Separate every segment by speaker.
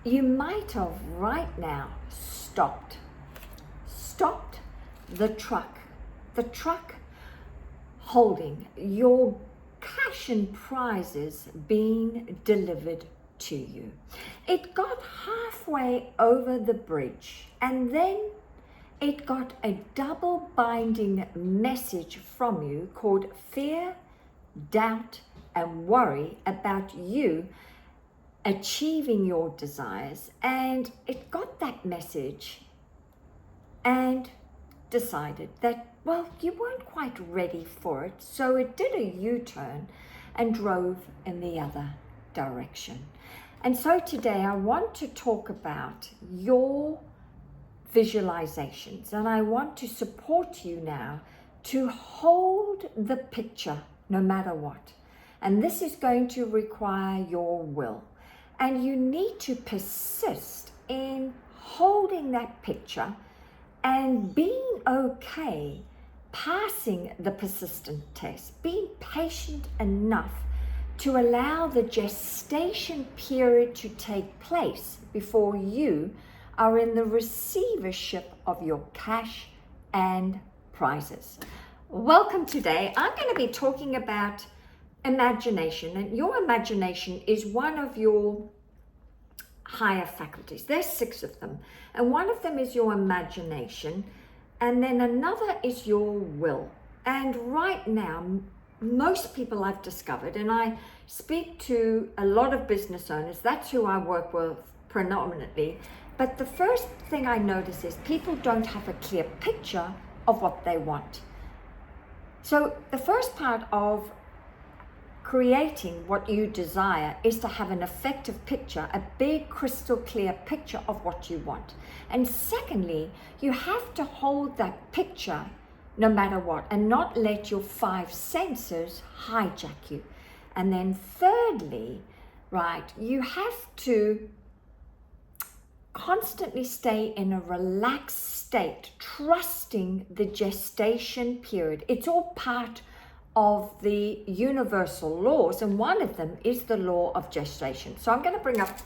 Speaker 1: You might have right now stopped the truck holding your cash and prizes being delivered to you. It got halfway over the bridge and then it got a double binding message from you called fear, doubt, and worry about you achieving your desires. And it got that message and decided that, well, you weren't quite ready for it. So it did a U-turn and drove in the other direction. And so today I want to talk about your visualizations, and I want to support you now to hold the picture no matter what. And this is going to require your will. And you need to persist in holding that picture and being okay passing the persistent test, being patient enough to allow the gestation period to take place before you are in the receivership of your cash and prizes. Welcome today. I'm going to be talking about imagination, and your imagination is one of your higher faculties. There's 6 of them, and one of them is your imagination, and then another is your will. And right now, most people I've discovered, and I speak to a lot of business owners, that's who I work with predominantly, but the first thing I notice is people don't have a clear picture of what they want. So the first part of creating what you desire is to have an effective picture, a big crystal clear picture of what you want. And secondly, you have to hold that picture no matter what and not let your 5 senses hijack you. And then thirdly, right, you have to constantly stay in a relaxed state, trusting the gestation period. It's all part of the universal laws, and one of them is the law of gestation. So I'm going to bring up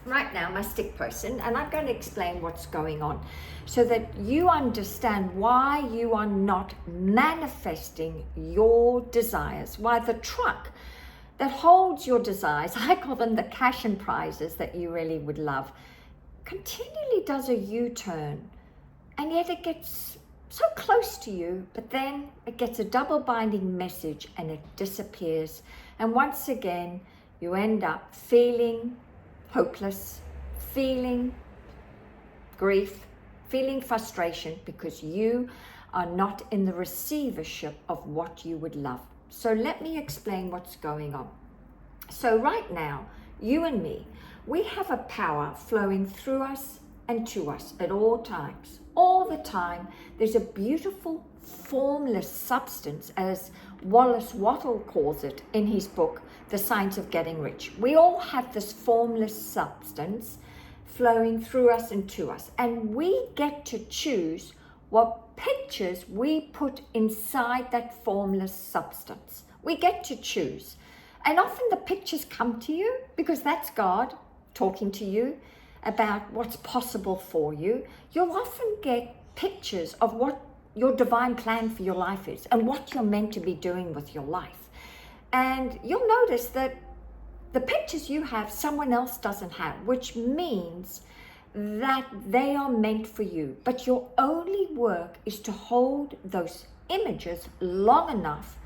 Speaker 1: right now my stick person, and I'm going to explain what's going on so that you understand why you are not manifesting your desires, why the truck that holds your desires, I call them the cash and prizes that you really would love, continually does a U-turn, and yet it gets so close to you, but then it gets a double binding message and it disappears. And once again, you end up feeling hopeless, feeling grief, feeling frustration because you are not in the receivership of what you would love. So let me explain what's going on. So right now, you and me, we have a power flowing through us and to us at all times. All the time, there's a beautiful formless substance, as Wallace Wattle calls it in his book, The Science of Getting Rich. We all have this formless substance flowing through us and to us, and we get to choose what pictures we put inside that formless substance. We get to choose. And often the pictures come to you because that's God talking to you about what's possible for you. You'll often get pictures of what your divine plan for your life is and what you're meant to be doing with your life. And you'll notice that the pictures you have, someone else doesn't have, which means that they are meant for you. But your only work is to hold those images long enough,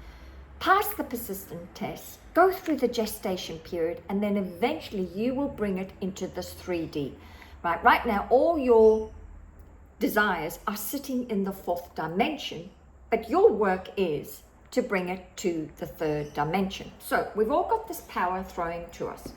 Speaker 1: pass the persistent test, go through the gestation period, and then eventually you will bring it into this 3D. Right now, all your desires are sitting in the 4th dimension, but your work is to bring it to the 3rd dimension. So we've all got this power throwing to us.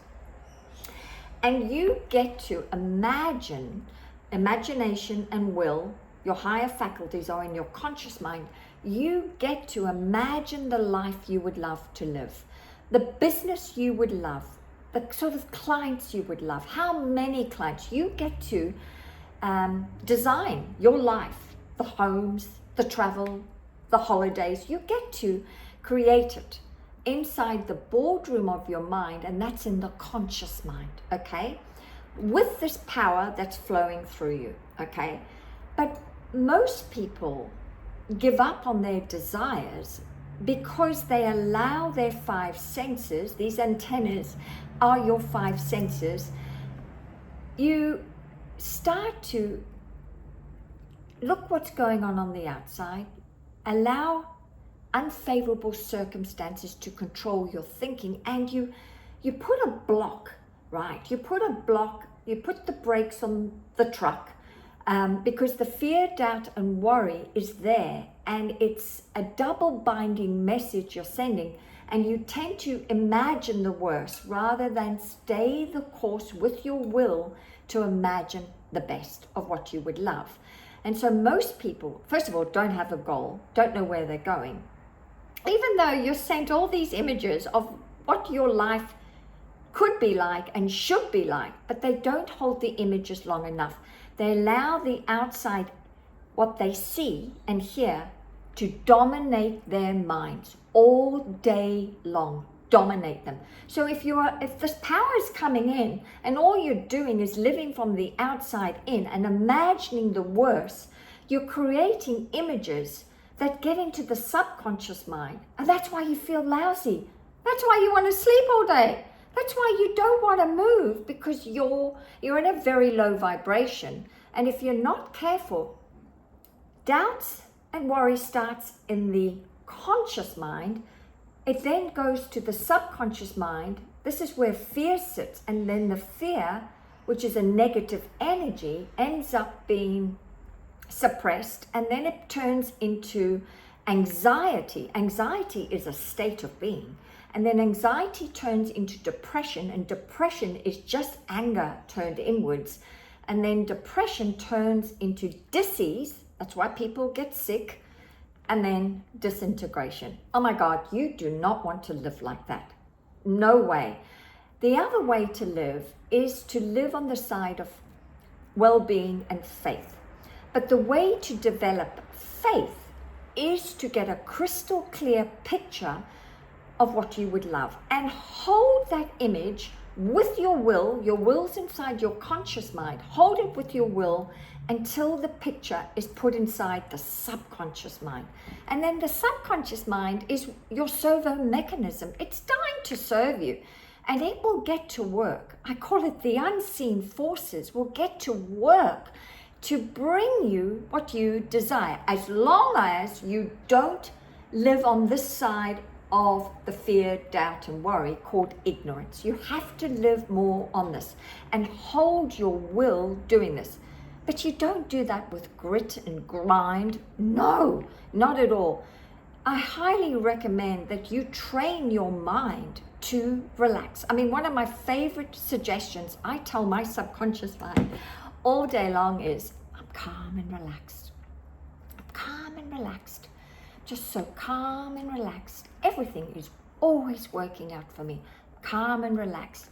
Speaker 1: And you get to imagine, imagination and will, your higher faculties are in your conscious mind. You get to imagine the life you would love to live, the business you would love, the sort of clients you would love, how many clients. You get to design your life, the homes, the travel, the holidays. You get to create it inside the boardroom of your mind, and that's in the conscious mind, okay? with this power that's flowing through you, okay? But most people give up on their desires because they allow their five senses, these antennas are your five senses. You start to look what's going on the outside, allow unfavorable circumstances to control your thinking, and you put a block, right? You put the brakes on the truck, because the fear, doubt, and worry is there, and it's a double binding message you're sending, and you tend to imagine the worst rather than stay the course with your will to imagine the best of what you would love. And so most people, first of all, don't have a goal, don't know where they're going, even though you're sent all these images of what your life could be like and should be like, but they don't hold the images long enough. They allow the outside, what they see and hear, to dominate their minds all day long, dominate them. So if this power is coming in and all you're doing is living from the outside in and imagining the worst, you're creating images that get into the subconscious mind, and that's why you feel lousy. That's why you want to sleep all day. That's why you don't want to move, because you're in a very low vibration. And if you're not careful, doubts and worry starts in the conscious mind. It then goes to the subconscious mind. This is where fear sits. And then the fear, which is a negative energy, ends up being suppressed. And then it turns into anxiety. Anxiety is a state of being. And then anxiety turns into depression, and depression is just anger turned inwards. And then depression turns into disease. That's why people get sick. And then disintegration. Oh my God, you do not want to live like that. No way. The other way to live is to live on the side of well-being and faith. But the way to develop faith is to get a crystal clear picture of what you would love, and hold that image with your will. Your will's inside your conscious mind. Hold it with your will until the picture is put inside the subconscious mind. And then the subconscious mind is your servo mechanism. It's dying to serve you, and it will get to work. I call it the unseen forces will get to work to bring you what you desire, as long as you don't live on this side of the fear, doubt, and worry called ignorance. You have to live more on this and hold your will doing this. But you don't do that with grit and grind. No, not at all. I highly recommend that you train your mind to relax. I mean, one of my favorite suggestions I tell my subconscious mind all day long is, I'm calm and relaxed. I'm calm and relaxed. Just so calm and relaxed. Everything is always working out for me. Calm and relaxed.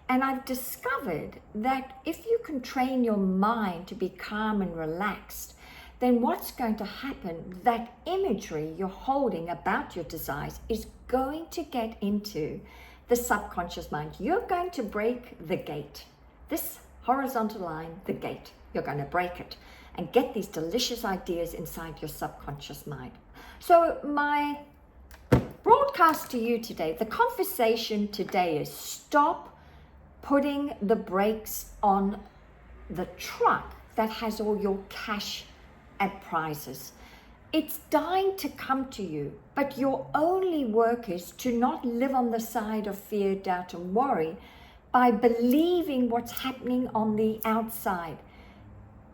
Speaker 1: And I've discovered that if you can train your mind to be calm and relaxed, then what's going to happen, that imagery you're holding about your desires is going to get into the subconscious mind. You're going to break the gate. This horizontal line, the gate, you're going to break it and get these delicious ideas inside your subconscious mind. So my broadcast to you today, the conversation today is stop putting the brakes on the truck that has all your cash and prizes. It's dying to come to you, but your only work is to not live on the side of fear, doubt, and worry by believing what's happening on the outside.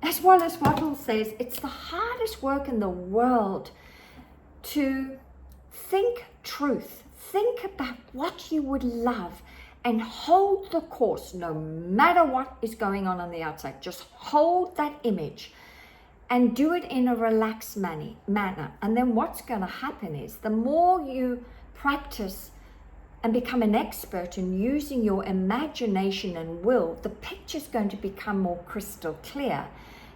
Speaker 1: As well as Wattle says, it's the hardest work in the world to think truth, think about what you would love, and hold the course no matter what is going on the outside. Just hold that image and do it in a relaxed manner. And then what's going to happen is the more you practice and become an expert in using your imagination and will, the picture's going to become more crystal clear.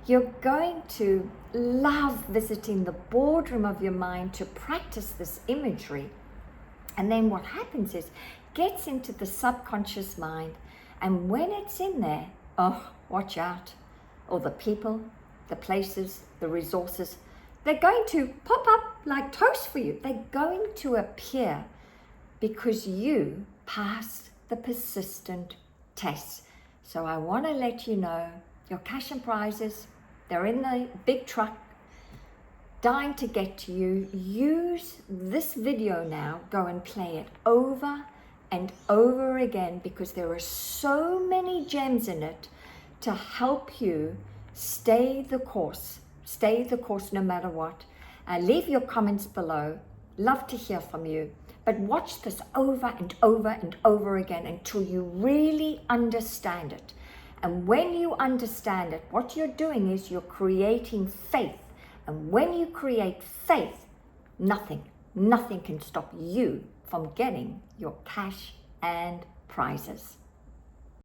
Speaker 1: You're going to love visiting the boardroom of your mind to practice this imagery. And then what happens is, gets into the subconscious mind, and when it's in there, oh, watch out. Or the people, the places, the resources, they're going to pop up like toast for you. They're going to appear because you passed the persistent test. So I want to let you know your cash and prizes, they're in the big truck, dying to get to you. Use this video now, go and play it over and over again, because there are so many gems in it to help you stay the course no matter what. Leave your comments below. Love to hear from you. But watch this over and over and over again until you really understand it. And when you understand it, what you're doing is you're creating faith. And when you create faith, nothing can stop you from getting your cash and prizes.